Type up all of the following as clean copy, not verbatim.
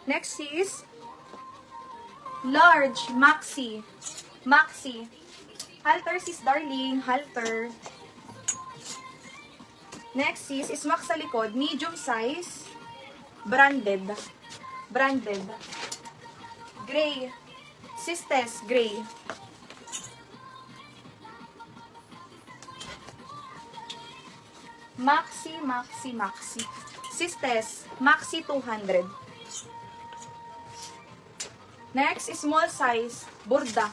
Next is large, maxi. Maxi. Halter sis darling, halter. Next is smack sa likod, medium size, branded. Branded. Gray. Sisters, gray. Maxi, maxi, maxi. Sisters, maxi 200. Next, small size, borda.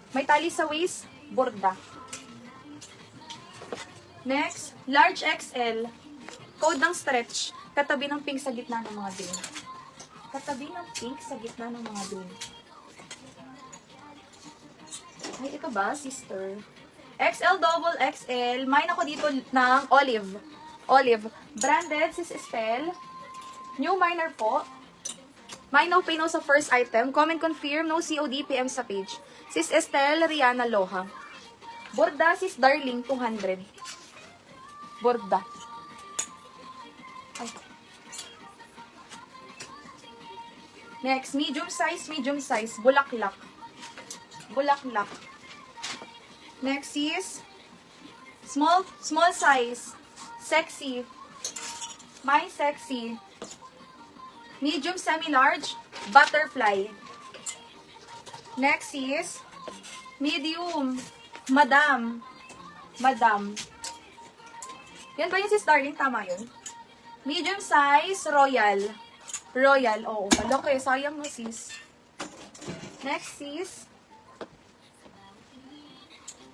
May tali sa waist, borda. Next, large XL, code ng stretch, katabi ng pink sa gitna ng mga bin. Katabi ng pink sa gitna ng mga bin. Ay, ito ba, sister? XL, double XL, may ako dito ng olive. Olive. Branded, sis Estelle. New minor po. May no pay no sa first item. Comment confirm, no COD, PM sa page. Sis Estelle, Rihanna Loha. Borda, sis Darling, 200. Borda. Ay. Next, medium size, bulaklak. Bulaklak. Next is small size, sexy. My sexy. Medium semi-large, butterfly. Next is medium, madam. Madam. Yan ba yung sis darling? Tama yun? Medium size, royal. Royal, oo. Malaki, sayang mo sis. Next is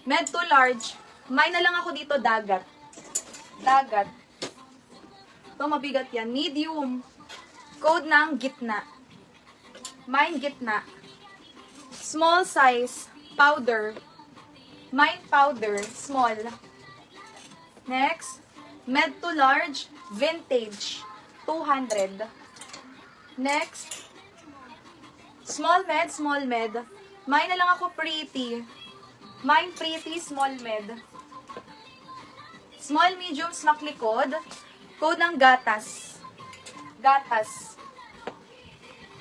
med to large. May na lang ako dito, dagat. Dagat. Ito, mabigat yan. Medium. Code ng gitna. Mine gitna. Small size. Powder. Mine powder. Small. Next. Med to large. Vintage. 200. Next. Small med. Mine na lang ako pretty. Mine pretty, small med. Small, medium, smack likod. Code ng gatas. Gatas.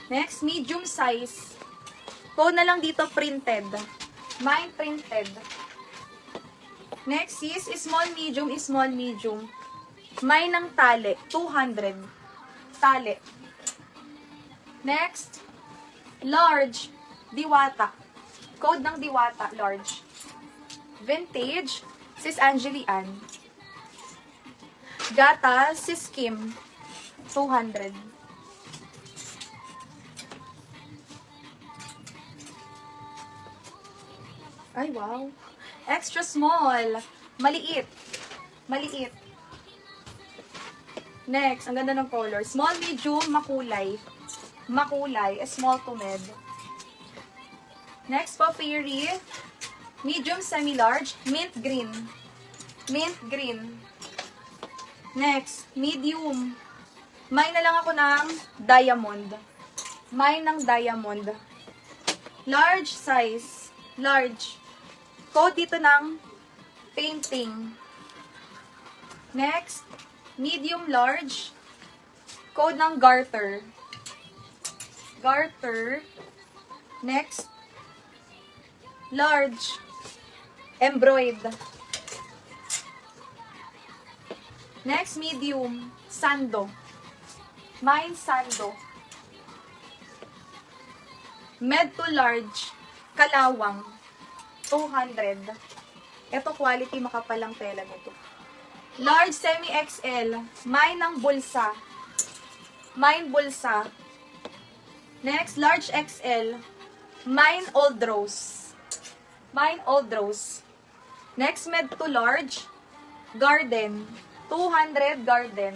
Next, medium size. Code na lang dito, printed. Mine printed. Next is small, medium. Mine ng tali. 200. Tali. Next, large. Diwata. Code ng Diwata, large. Vintage, sis Angeli Ann. Gata, sis Kim. 200. Ay, wow. Extra small. Maliit. Maliit. Next, ang ganda ng color. Small, medium, makulay. Makulay, small to med. Next po, Fairy. Medium, semi-large, mint green. Mint green. Next, medium. May na lang ako ng diamond. May ng diamond. Large size. Large. Code dito ng painting. Next, medium large. Code ng garter. Garter. Next, large. Embroid. Next, medium. Sando. Mine sando. Med to large. Kalawang. 200. Ito quality, makapalang tela nito. Large semi-XL. Mine ng bulsa. Mine bulsa. Next, large XL. Mine old rose. Mine old rose. Next, med to large. Garden. 200 garden.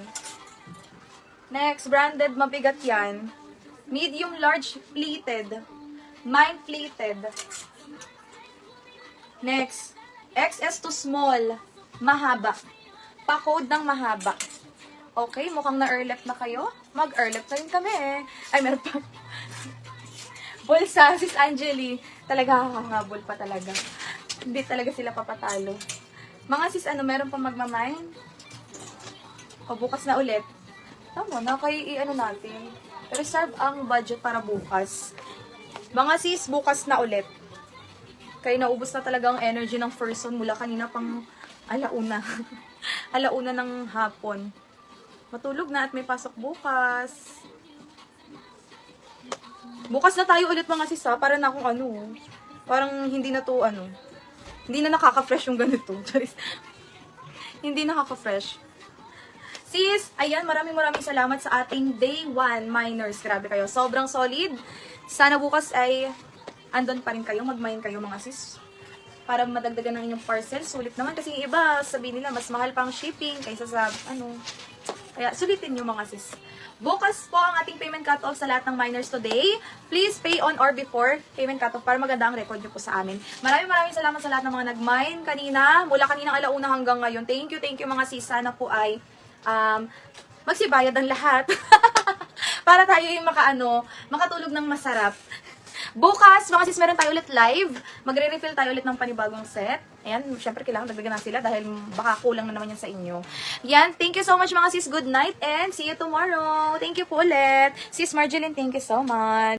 Next, branded, mabigat yan. Medium large pleated. Mine pleated. Next, XS to small. Mahaba. Pa-code ng mahaba. Okay, mukhang na-earlep na kayo. Mag-earlep na rin kami eh. Ay, meron pa. Bulsa, sis Angeli. Talaga kakangabol pa talaga. Hindi talaga sila papatalo. Mga sis, meron pa magmamine? O bukas na ulit. Tama na, kaya i-ano natin. reserve ang budget para bukas. Mga sis, bukas na ulit. Kaya naubos na talaga ang energy ng person mula kanina pang alauna. Alauna ng hapon. Matulog na at may pasok bukas. Bukas na tayo ulit mga sis ha, para na akong ano. Parang hindi na to ano. Hindi na nakaka-fresh yung ganito. Hindi nakaka-fresh. Sis, ayan, maraming salamat sa ating day 1 miners. Grabe kayo, sobrang solid. Sana bukas ay andon pa rin kayo, mag-mine kayo mga sis. Para madagdagan ng inyong parcel. Sulit naman kasi yung iba, sabihin nila, mas mahal pang shipping kaysa sa ano. Kaya sulitin nyo mga sis. Bukas po ang ating payment cutoff sa lahat ng miners today. Please pay on or before payment cutoff para maganda ang record nyo po sa amin. Maraming salamat sa lahat ng mga nag-mine kanina. Mula kaninang alauna hanggang ngayon. Thank you mga sis. Sana po ay magsibayad ang lahat. Para tayo yung makatulog ng masarap. Bukas, mga sis, meron tayo ulit live. Magre-refill tayo ulit ng panibagong set. Ayan, syempre kailangan dagdagan na sila dahil baka kulang na naman yan sa inyo. Yan, thank you so much mga sis. Good night and see you tomorrow. Thank you po ulit. Sis Marjeline, thank you so much.